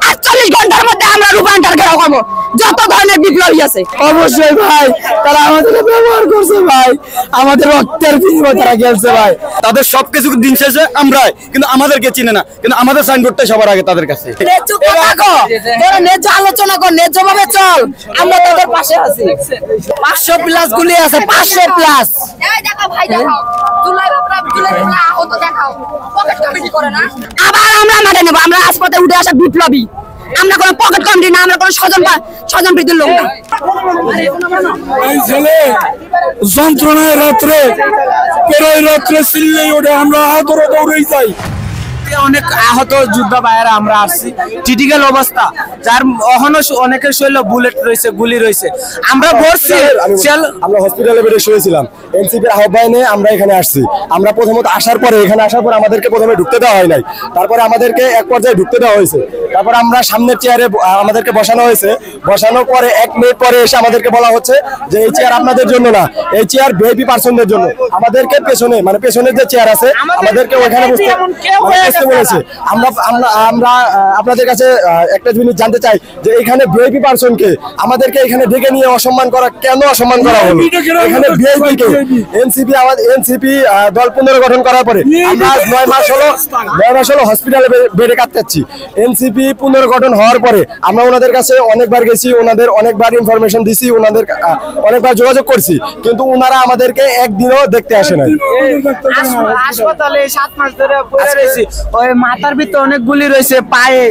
48 ঘন্টার মধ্যে আমরা রূপান্তর করব যত ধরনের বিপ্লবী আছে। অবশ্যই ভাই, তারা আমাদের ব্যবহার করছে ভাই, আমাদের রক্তের বিনিময়ে তারা খেলছে ভাই। তাদের সবকিছু দিন শেষে আমরাই, কিন্তু আমাদেরকে চিনে না, কিন্তু আমাদের সাইনবোর্ডটাই সবার আগে তাদের কাছে। ন্যায্য আলোচনা কর, ন্যায্য ভাবে চল, আমরা তাদের পাশে আছি। 500 প্লাস গুলি আছে, 500 প্লাস। আবার আমরা মাঠে নেবো, আমরা রাজপথে উঠে আসা বিপ্লবী, আমরা কোনো পকেট কমিটি না, আমরা কোনো স্বজন প্রীতির লোক না। এই ছেলে যন্ত্রণায় রাত্রে পেরোয় রাত্রে চিল্লেই ওঠে, আমরা আদরে দৌড়েই যাই। অনেক আহত যোদ্ধা ভাইয়েরা আমরা আসছি, ক্রিটিক্যাল অবস্থা, যার এখনো অনেকের শরীরে বুলেট রয়েছে, গুলি রয়েছে। আমরা বসছি, আমরা হসপিটালে বেডে শুয়েছিলাম, এনসিপির আহ্বানে আমরা এখানে আসছি। আমরা প্রথমত আসার পরে আমাদেরকে প্রথমে ঢুকতে দেওয়া হয় নাই, তারপরে আমাদেরকে এক পর্যায়ে ঢুকতে দেওয়া হয়েছে। তারপর আমরা সামনের চেয়ারে আমাদেরকে বসানো হয়েছে, বসানোর পরে 1 মিনিট পরে এসে আমাদেরকে বলা হচ্ছে যে এই চেয়ার আপনাদের জন্য না, এই চেয়ার ভিআইপি পার্সনদের জন্য। আমাদেরকে পেছনে মানে পেছনের যে চেয়ার আছে আমাদেরকে ওইখানে বসতে বলেছে। আমরা আপনাদের কাছে একটা জিনিস জানতে চাই যে এখানে ভিআইপি পার্সনকে আমাদেরকে এখানে ডেকে নিয়ে অসম্মান করা, কেন অসম্মান করা হলো? এখানে ভিআইপি কে এনসিপি দল পুনর্গঠন করার পরে আমরা 9 মাস হলো হসপিটালে বেডে কাটাচ্ছি। এনসিপি পুনর্গঠন হওয়ার পরে আমরা ওনাদের কাছে অনেকবার গেছি, ওনাদের অনেকবার ইনফরমেশন দিছি, ওনাদের অনেকবার যোগাযোগ করছি, কিন্তু ওনারা আমাদেরকে একদিনও দেখতে আসে নাই। হাসপাতালে 7 মাস ধরে পড়ে রয়েছি, ওই মাথার ভিতরে অনেক গুলি রয়েছে, পায়ে।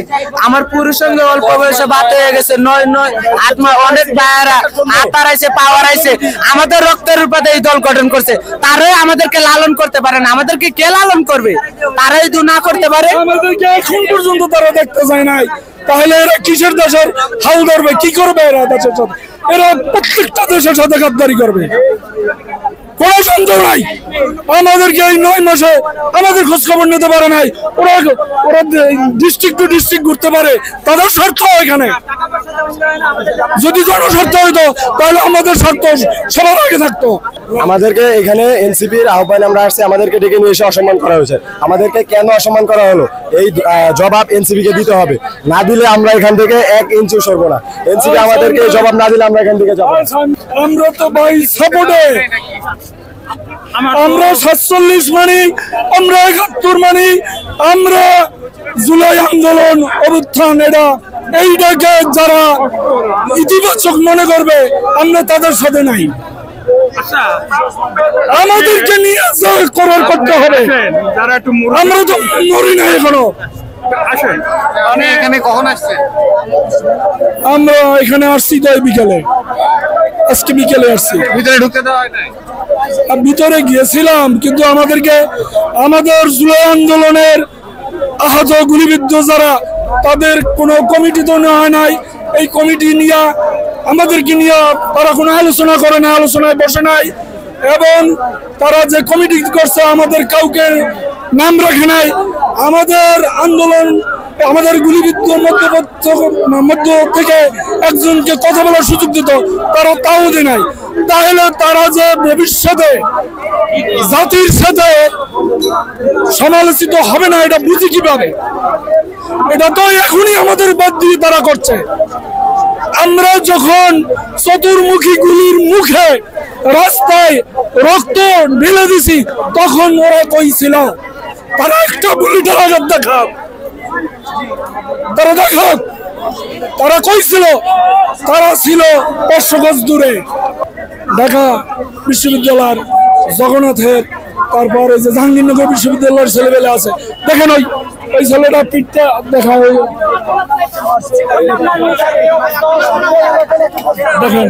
আমার পুরুষ সঙ্গে অল্প বয়সে বাত হয়ে গেছে, 9 8 মাস। অনেক ভাইয়েরা হাত হারাইছে, পা হারাইছে, আমাদের রক্তের রূপে এই দল গঠন করছে। তারাই আমাদেরকে লালন করতে পারে না, আমাদেরকে কে লালন করবে? তারাই দু না করতে পারে, আমাদেরকে এখন পর্যন্ত তারা দেখতে যায় নাই। তাহলে এরা কিসের দেশের হাল ধরবে? কি করবে এরা দেশের সাথে? এরা প্রত্যেকটা দেশের সাথে গাদ্দারি করবে, কোনো সন্দেহ নাই। আমাদেরকে এই 9 মাসে আমাদের খোঁজ খবর নিতে পারে নাই। ওরা ডিস্ট্রিক্ট টু ডিস্ট্রিক্ট ঘুরতে পারে, তাদের স্বার্থ এখানে। যদি জনস্বার্থ হইতো তাহলে আমাদের স্বার্থ সবার আগে থাকতো। আমাদেরকে এখানে এনসিপির আহ্বানে আমরা আসছি, আমাদেরকে ডেকে নিয়ে এসে অসম্মান করা হয়েছে। আমাদেরকে কেন অসম্মান করা হলো এই জবাব এনসিপিকে দিতে হবে, না দিলে আমরা এখান থেকে 1 ইঞ্চি সরবো না। এনসিপি আমাদেরকে জবাব না দিলে আমরা এখান থেকে যাবো। আমরা তো ভাই সাপোর্টে, আমরা 47 মানি, আমরা 71 মানি, আমরা জুলাই আন্দোলন অভ্যুত্থান, এইটাকে যারা ইতিবাচক মনে করবে আমরা তাদের সাথে নাই। আমাদেরকে নিয়ে করতে হবে, আমরা তো মরি না এখনো। এখানে কখন আসছে? আমরা এখানে আসছি তো বিকেলে, আজকে বিকেলে আসছি। ভিতরে ঢুকতে দেওয়া হয় নাই? ভিতরে গিয়েছিলাম, কিন্তু আমাদের জুলাই আন্দোলনের আহত গুলিবিদ্ধ যারা, তাদের কোনো কমিটি তো নেওয়া হয় নাই। এই কমিটি নিয়ে আমাদেরকে নিয়ে তারা কোনো আলোচনা করে না, আলোচনায় বসে নাই, এবং তারা যে কমিটি করছে আমাদের কাউকে নাম রাখে নাই। আমাদের আন্দোলন, আমাদের গুলিবিদ্ধ মধ্য থেকে একজনকে কথা বলার সুযোগ দিত, তারা তাও দেয় নাই। তাহলে তারা যে ভবিষ্যতে জাতির সাথে সমালোচিত হবে না, এটা বুঝি কিভাবে? এটা তো এখনই আমাদের বাদ দিয়ে তারা করছে। আমরা যখন চতুর্মুখী গুলির মুখে রাস্তায় রক্ত ঢেলে দিছি, তখন ওরা কইছিল তারা একটা গুলি দেখাক, তারা দেখাক। তারা কইছিল তারা ছিল 500 গজ দূরে, ঢাকা বিশ্ববিদ্যালয়ের জগন্নাথের, তারপরে যে জাহাঙ্গীরনগর বিশ্ববিদ্যালয়ের ছেলেবেলে আছে, দেখেন ওই ছেলেটা পিঠটা দেখা হয়, দেখেন।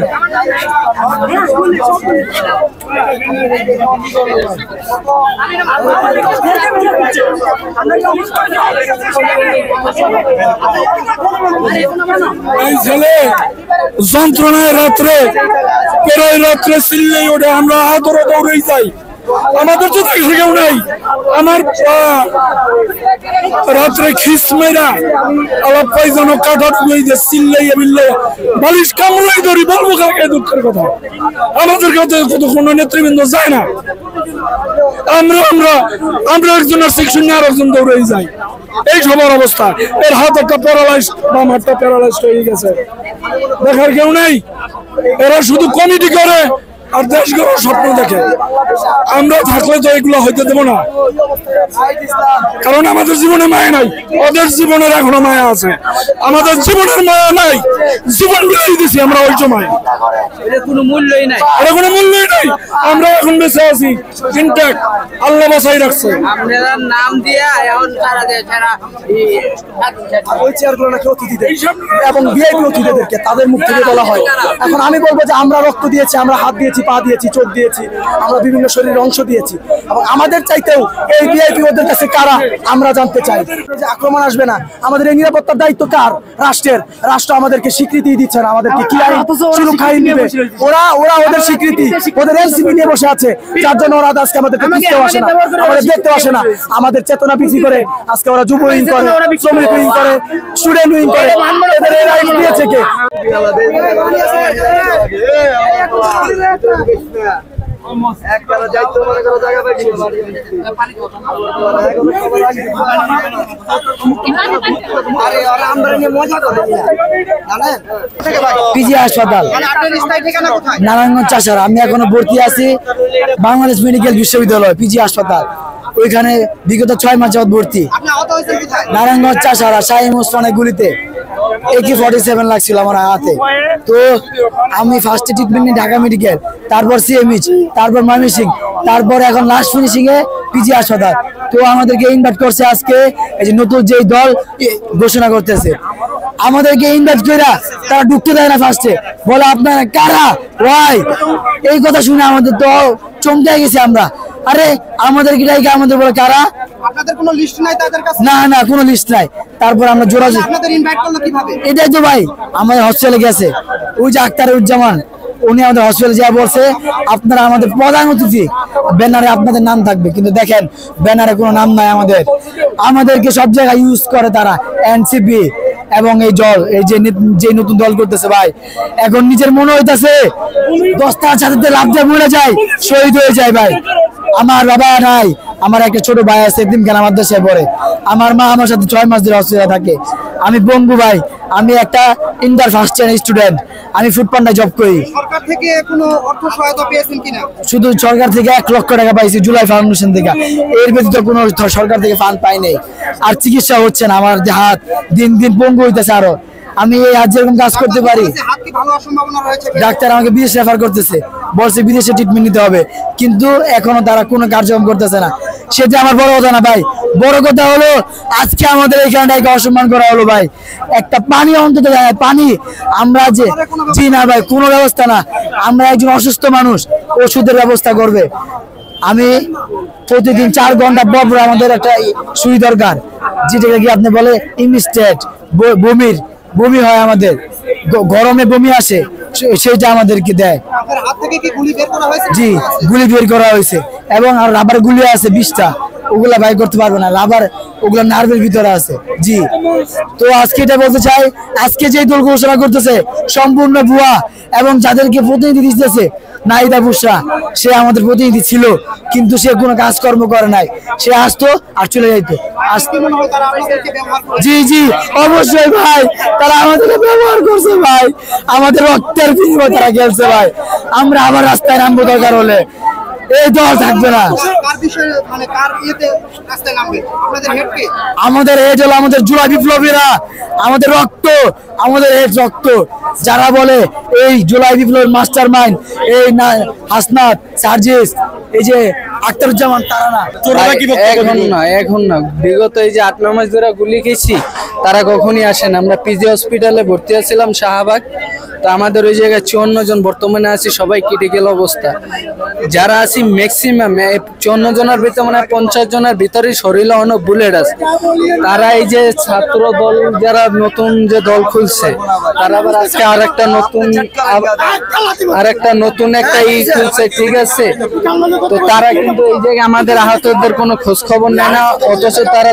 এই ছেলে যন্ত্রণায় রাত্রে পেরোয় রাত্রে চিল্লেই ওঠে, আমরা আদরে দৌড়েই যাই। আমাদের তো কেউ নাই। আমার রাত্রে খিস মেরা আলাপ পাই যেন কাঠার চিল্লাই বিল্লাই বালিশ কামড়াই ধরি, বলবো কাকে দুঃখের কথা। আমাদের কাছে কোনো নেতৃবৃন্দ যায় না। আমরা একজন আর সেকশন আর একজন দৌড়ে যাই। এই সবার অবস্থা। এর হাত একটা প্যারালাইজ, বাম হাতটা প্যারালাইজড হয়ে গেছে, দেখার কেউ নেই। এরা শুধু কমিটি করে আর দেশ গড়ার স্বপ্ন দেখে। আমরা থাকলে তো এগুলো হইতে দেবো না, কারণ আমাদের জীবনে মায়া নাই, ওদের জীবনের এখনো মায়া আছে। আমাদের জীবনের মায়া নাই, জীবন বিলাই দিছি আমরা ওই সময়, এটা কোনো মূল্যই নাই, এটা কোনো মূল্যই নাই। আমরা এখন বেঁচে আছি ইনট্যাক্ট, আল্লাহ বাঁচাই রাখছে। আপনারা নাম দিয়া এখন সারা দেশ সারা ওই চেয়ারগুলো নাকি অতিথিদের এবং ভিআইপি অতিথিদেরকে তাদের মুখ থেকে বলা হয়। এখন আমি বলবো যে আমরা রক্ত দিয়েছি, আমরা হাত দিয়েছি, পা দিয়েছি, চোখ দিয়েছি, আমরা বিভিন্ন শরীরের অংশ দিয়েছি, এবং আমাদের চাইতেও এই ভিআইপি ওদের কাছে কারা আমরা জানতে চাই। যে আক্রমণ আসবে না, আমাদের এই নিরাপত্তার দায়িত্ব কার? রাষ্ট্রের। রাষ্ট্র আমাদেরকে স্বীকৃতি দিচ্ছে না, আমাদেরকে কি আইন সুরক্ষা আইন দিবে? ওরা ওদের স্বীকৃতি, ওদের এনসিপি নিয়ে বসে আছে, যার জন্য ওরা আজকে আমাদেরকে দেখতেও আসে না, আমাদের দেখতেও আসে না। আমাদের চেতনা বিক্রি করে আজকে ওরা যুব উইং করে, শ্রমিক উইং করে, স্টুডেন্ট উইং করে। এদের এই আইন দিয়েছে কে? পিজি হাসপাতাল, নারায়ণগঞ্জ চাষার। আমি এখনো ভর্তি আছি বাংলাদেশ মেডিকেল বিশ্ববিদ্যালয় পিজি হাসপাতাল, ওইখানে বিগত 6 মাস যাবত ভর্তি। নারায়ণগঞ্জ চাষারা শাহিম ওসমানের গুলিতে AK-47 লাগছিল আমার হাতে। তো আমি ফার্স্টে ট্রিটমেন্ট নিই ঢাকা মেডিকেল, তারপর সিএমএইচ, তারপর ময়মনসিংহ, তারপর এখন লাস্ট ফিনিশিং এ পিজি হাসপাতাল। তো আমাদেরকে ইনভাইট করছে আজকে, এই যে নতুন যে দল ঘোষণা করতেছে, আমাদেরকে ইনভাইট করে তারা ঢুকতে দেয় না। ফার্স্টে বলে আপনারা কারা, ওয়াই? এই কথা শুনে আমাদের তো চমকে গেছি আমরা। আরে আমাদের কি আমাদের বলে কারা? আপনাদের কোনো লিস্ট নাই তাদের কাছে? না না, কোনো লিস্ট নাই। তারপর আমরা যোগাযোগ, আপনাদের ইনভাইট করলো কিভাবে? এটাই তো ভাই, আমাদের হসপিটালে গেছে ওই যে আক্তারুজ্জামান, উনি আমাদের হসপিটালে যা বলছে আপনারা আমাদের প্রধান অতিথি, ব্যানারে আপনাদের নাম থাকবে, কিন্তু দেখেন ব্যানারে কোনো নাম নাই আমাদের। আমাদেরকে সব জায়গায় ইউজ করে তারা, এনসিপি এবং এই জল, এই যে নতুন দল করতেছে ভাই। এখন নিজের মনে হইতাছে 10টার সাথে লাভ দিয়ে মরে যায়, শহীদ হয়ে যায় ভাই। আমার বাবা নাই, আমার একটা ছোট ভাই আছে, একদিন কেন আমার দেশে পড়ে। আমার মা আমার সাথে 6 মাস ধরে হসপিটালে থাকে। আমি বঙ্গু ভাই, আমি একটা ইন্টার ফার্স্ট ইয়ার স্টুডেন্ট, আমি ফুড পান্ডায় জব করি। সরকার থেকে কোনো অর্থ সহায়তা পেয়েছেন কিনা? শুধু সরকার থেকে 1 লক্ষ টাকা পাইছি জুলাই ফাউন্ডেশন থেকে, এর ব্যতীত কোনো সরকার থেকে ফান্ড পাই নাই। আর চিকিৎসা হচ্ছে না, আমার যে হাত দিন দিন পঙ্গু হইতেছে। আরো আমি এই হাত যেরকম কাজ করতে পারি, হাত কি ভালো হওয়ার সম্ভাবনা রয়েছে? ডাক্তার আমাকে বিদেশ রেফার করতেছে, বলছে বিদেশে ট্রিটমেন্ট নিতে হবে, কিন্তু এখনো তারা কোনো কার্যক্রম করতেছে না। সেটা আমার বড় কথা না ভাই, বড় কথা হলো আজকে আমাদের এইখানটাকে অসম্মান করা হলো ভাই। একটা পানি অন্তত দেয়, পানি আমরা যে জি না ভাই, কোনো ব্যবস্থা না। আমরা একজন অসুস্থ মানুষ, ওষুধের ব্যবস্থা করবে। আমি প্রতিদিন 4 ঘন্টা পর আমাদের একটা সুই দরকার, যেটাকে কি আপনি বলে ইনস্টেট বমি হয় আমাদের, গরমে বমি আসে, সেটা আমাদেরকে দেয়। আপনার হাত থেকে কি গুলি বের করা হয়েছে? জি, গুলি বের করা হয়েছে, এবং আর রাবার গুলি আছে 20টা, ওগুলা বাই করতে পারবে না, রাবার ওগুলা নার্ভের ভিতরে আছে। জি, তো আজকে এটা বলতে চাই, আজকে যে দল ঘোষণা করতেছে সম্পূর্ণ ভুয়া, এবং যাদেরকে প্রতিনিধি দিতেছে নাইদা বুশরা, সে আমাদের প্রতিনিধি ছিল, কিন্তু সে কোনো কাজকর্ম করে নাই, সে আসতো আর চলে যাইতো। মনে হয় তারা আপনাদেরকে ব্যবহার করে? জি জি, অবশ্যই ভাই, তারা আমাদেরকে ব্যবহার করছে ভাই, আমাদের রক্তের বিনিময়ে তারা খেলছে ভাই। আমরা আবার রাস্তায় নামবো দরকার হলে, এই দল থাকবে না। কার বিষয়ে, মানে কার ইয়েতে রাস্তায় নামবে? আপনাদের হেড কে? আমাদের হেড হলো আমাদের জুলাই বিপ্লবীরা, আমাদের রক্ত, আমাদের হেড রক্ত। যারা বলে এই জুলাই বিপ্লবের মাস্টার মাইন্ড, এই হাসনাত, সার্জিস, এই যে আক্তারুজ্জামান, তারা না। এখন না বিগত এই যে 8-9 মাস ধরে গুলি খেয়েছি, তারা কখনই আসে না। আমরা পিজি হসপিটালে ভর্তি আছিলাম শাহবাগ, তো আমাদের ওই জায়গায় 54 জন বর্তমানে আছি, সবাই ক্রিটিক্যাল অবস্থা। যারা আছি ম্যাক্সিমাম 54 জনের ভিতরে মানে 50 জনের ভিতরে শরীরে অনেক বুলেট আছে। তারা এই যে ছাত্র দল যারা নতুন যে দল খুলছে, তারা আবার আজকে আরেকটা নতুন একটা খুলছে, ঠিক আছে? তো তারা কিন্তু এই জায়গায় আমাদের আহতদের কোনো খোঁজ খবর নেয় না, অথচ তারা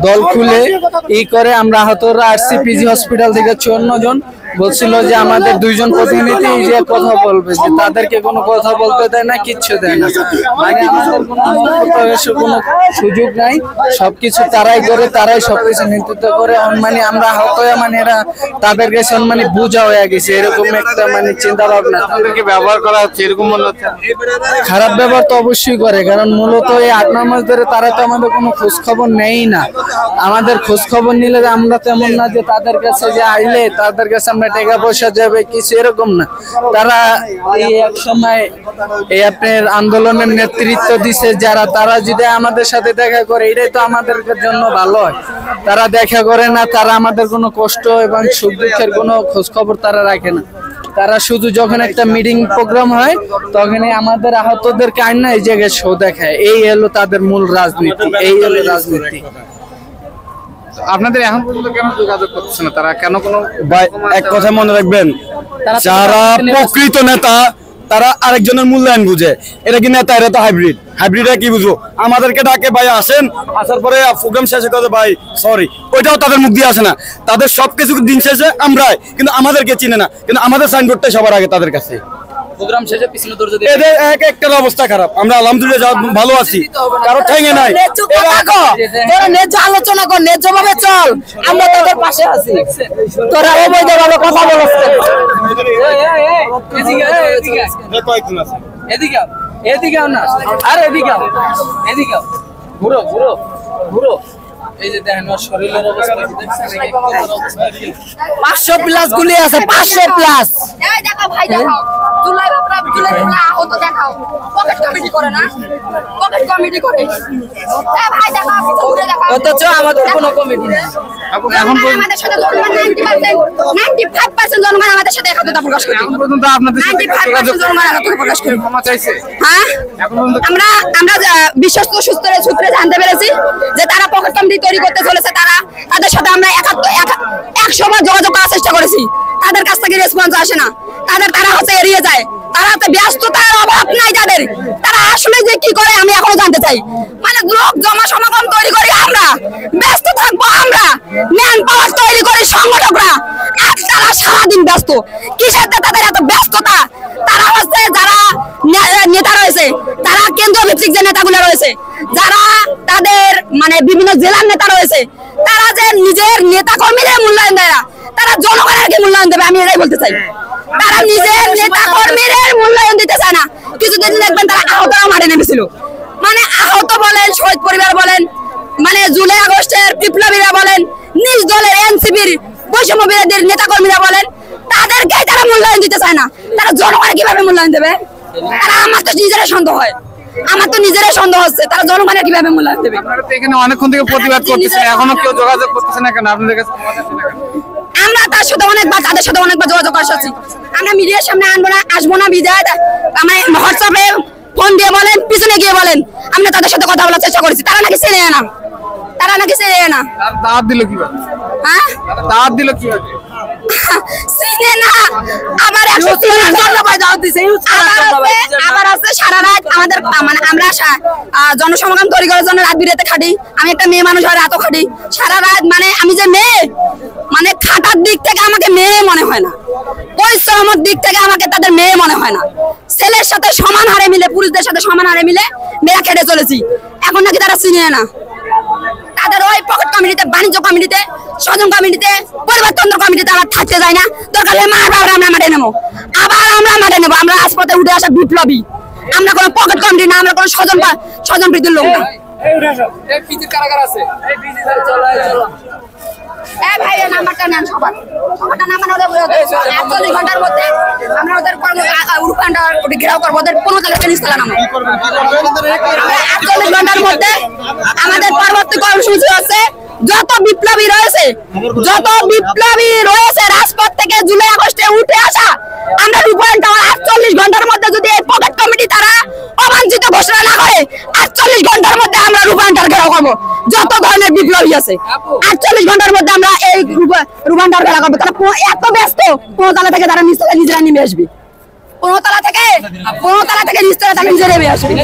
দল খুলে করে। আমরা আহতরা আসছি পিজি হসপিটাল থেকে 54 জন, বলছিল যে আমাদের দুইজন প্রতিনিধি যে কথা বলবে, যে তাদেরকে কোনো কথা বলতে দেয় না, কিচ্ছু দেয় না। মানে আমাদের কোনো প্রবেশের কোনো সুযোগ নাই, সবকিছু তারাই করে, তারাই সবকিছু নেতৃত্ব করে। মানে আমরা হয়তো মানে এরা তাদের কাছে মানে বোঝা হয়ে গেছে, এরকম একটা মানে চিন্তা ভাবনা। তাদেরকে ব্যবহার করা হচ্ছে এরকম মনে হচ্ছে। খারাপ ব্যবহার তো অবশ্যই করে, কারণ মূলত এই 8-9 মাস ধরে তারা তো আমাদের কোনো খোঁজ খবর নেই না। আমাদের খোঁজ খবর নিলে আমরা তেমন না যে তাদের কাছে যে আইলে তাদের কাছে আমরা টাকা পয়সা যাবে কিছু, এরকম না। তারা এই এক সময় এই আপনার আন্দোলনের নেতৃত্ব দিছে যারা, তারা যদি আমাদের সাথে দেখা করে এটাই তো আমাদের জন্য ভালো হয়। তারা দেখা করে না, তারা আমাদের কোনো কষ্ট এবং সুখ দুঃখের কোনো খোঁজ খবর তারা রাখে না। তারা শুধু যখন একটা মিটিং প্রোগ্রাম হয় তখনই আমাদের আহতদেরকে আইন না এই জায়গায় শো দেখায়। এই হলো তাদের মূল রাজনীতি, এই হলো রাজনীতি। আপনাদের এখন পর্যন্ত কেন যোগাযোগ করতেছে না তারা? কেন কোনো ভাই এক কথা মনে রাখবেন, যারা প্রকৃত নেতা তারা আরেকজনের মূল্যায়ন বুঝে। এটা কি নেতা? এটা তো হাইব্রিড। হাইব্রিডে কি বুঝবো? আমাদেরকে ডাকে ভাই আসেন, আসার পরে প্রোগ্রাম শেষে কথা ভাই সরি, ওইটাও তাদের মুখ দিয়ে আসে না। তাদের সবকিছু দিন শেষে আমরাই, কিন্তু আমাদেরকে চিনে না, কিন্তু আমাদের সাইনবোর্ডটাই সবার আগে তাদের কাছে। প্রোগ্রাম শেষে পিছনে দৌড় দিতে এদের এক একটার অবস্থা খারাপ। আমরা আলহামদুলিল্লাহ ভালো আছি, কারো ঠেঙে নাই। ন্যায্য আলোচনা কর, ন্যায্য ভাবে চল, আমরা তোদের পাশে আছি। তোরা অবৈধ ভাবে কথা বলছ। এদিকে না, আরে এদিকে এদিকে ঘুরো ঘুরো ঘুরো। এই যে দেখেন ওর শরীরের অবস্থা দেখছেন, 500+ গুলি আছে, 500+। এই দেখো ভাই, দেখো জুলাই বাপরা জুলাই আহত দেখাও। পকেট কমিটি করে না, পকেট কমিটি করে। এই ভাই দেখো, ঘুরে দেখো। অথচ আমাদের কোনো কমিটি নেই। এখন আমাদের সাথে জনগণ 95% জনগণ আমাদের সাথে একতা প্রকাশ করে। এখন পর্যন্ত আপনাদের সাথে 95% জনগণ একতা প্রকাশ করে। ক্ষমা চাইছে? হ্যাঁ, আমরা বিশ্বস্ত সূত্রে জানতে পেরেছি যে তারা পকেট কমিটি তৈরি করতে চলেছে। তাদের সাথে আমরা 100 বার যোগাযোগ করার চেষ্টা করেছি, তাদের কাছ থেকে রেসপন্স আসে না। তারা হচ্ছে এড়িয়ে যায়, তারা তো ব্যস্ততার অভাব নাই তাদের। তারা আসলে যে কি করে আমি এখনো জানতে চাই। মানে লোক জমা সমাগম তৈরি করি আমরা, ব্যস্ত থাকবো আমরা, ম্যান পাওয়ার তৈরি করি সংগঠকরা, আর তারা সারাদিন ব্যস্ত। কিসের তাদের এত ব্যস্ততা? তারা হচ্ছে যারা নেতা রয়েছে, তারা কেন্দ্র ভিত্তিক যে নেতাগুলো রয়েছে, যারা তাদের মানে বিভিন্ন জেলার নেতা রয়েছে, তারা যে নিজের নেতা কর্মীদের মূল্যায়ন দেয় না, তারা জনগণের কি মূল্যায়ন দেবে? আমি এটাই বলতে চাই। তারা নিজের নেতা কর্মীদের মূল্যায়ন দিতে চায় না। কিছুদিন দেখবেন তারা আহতরা মাঠে নেমেছিল। মানে আহত বলেন, শহীদ পরিবার বলেন, মানে জুলাই আগস্টের বিপ্লবীরা বলেন, নিজ দলের এনসিপির বৈষম্য বিরোধী নেতা কর্মীরা বলেন, তাদেরকে তারা মূল্যায়ন দিতে চায় না। তারা জনগণের কিভাবে মূল্যায়ন দেবে? তারা আমার তো নিজেরাই সন্দেহ হয়, আমার তো নিজেরাই সন্দেহ হচ্ছে তারা জনগণের কিভাবে মূল্যায়ন দেবে। আপনারা তো এখানে অনেকক্ষণ থেকে প্রতিবাদ করতেছেন, এখনো কেউ যোগাযোগ করতেছে না কেন? আপনাদের কাছে ক্ষমা চাইছে না কেন? আমরা তাদের সাথে অনেকবার যোগাযোগ করছি। আমরা মিডিয়ার সামনে আসবো না বিদায় আমার হোয়াটসঅ্যাপে ফোন দিয়ে বলেন, পিছনে গিয়ে বলেন, আমরা তাদের সাথে কথা বলার চেষ্টা করেছি। তারা নাকি চেনে না, তারা নাকি চেনে না। দাওয়াত দিল কিভাবে? হ্যাঁ, দাওয়াত দিল কিভাবে? চিনে না। আবার 103 জন্য দাওয়াত দিছে। আবার আছে সারা রাত আমাদের মানে আমরা জনসমাগম তৈরি করার জন্য রাত বিরাতে খাটি। আমি একটা মেয়ে মানুষ, আর রাতও খাটি সারা রাত। মানে আমি যে মেয়ে, মানে খাটার দিক থেকে আমাকে মেয়ে মনে হয় না, পরিশ্রমের দিক থেকে আমাকে তাদের মেয়ে মনে হয় না। ছেলের সাথে সমান হারে মিলে, পুরুষদের সাথে সমান হারে মিলে মেয়েরা খেটে চলেছি। এখন নাকি তারা চিনে না। তাদের ওই পকেট কমিটিতে, বাণিজ্য কমিটিতে, স্বজন কমিটিতে, পরিবারতন্ত্র কমিটিতে আবার থাকতে যায় না। দরকার হলে আমরা মাঠে নেবো, আবার আমরা মাঠে নেবো। আমরা রাজপথে উঠে আসা বিপ্লবী, আমরা কোনো পকেট কমিটি না, আমরা কোনো স্বজন প্রীতির লোক না। ভাই নাম্বারটা নেন, সবার নাম্বার 48 ঘন্টার মধ্যে আমরা ওদের ঘেরাও করবো। ওদের 15 তারিখে নিচতলা নামো। 48 ঘন্টার মধ্যে আমাদের পরবর্তী কর্মসূচি হচ্ছে যত বিপ্লবী রয়েছে রাজপথ থেকে জুলাই আগস্টে উঠে আসা, আমরা রূপায়ণ টাওয়ার 48 ঘন্টার মধ্যে যদি এই পকেট কমিটি তারা অবাঞ্ছিত ঘোষণা না করে, 48 ঘন্টার মধ্যে আমরা রূপায়ণ টাওয়ার ঘেরাও করবো। যত ধরনের বিপ্লবী আছে 48 ঘন্টার মধ্যে আমরা এই রূপায়ণ টাওয়ার ঘেরাও করবো। তারা এত ব্যস্ত, 15 তলা থেকে তারা নিজেরা নেমে আসবে। 15 তলা থেকে নিচতলা তারা নিজেরা নেমে আসবে।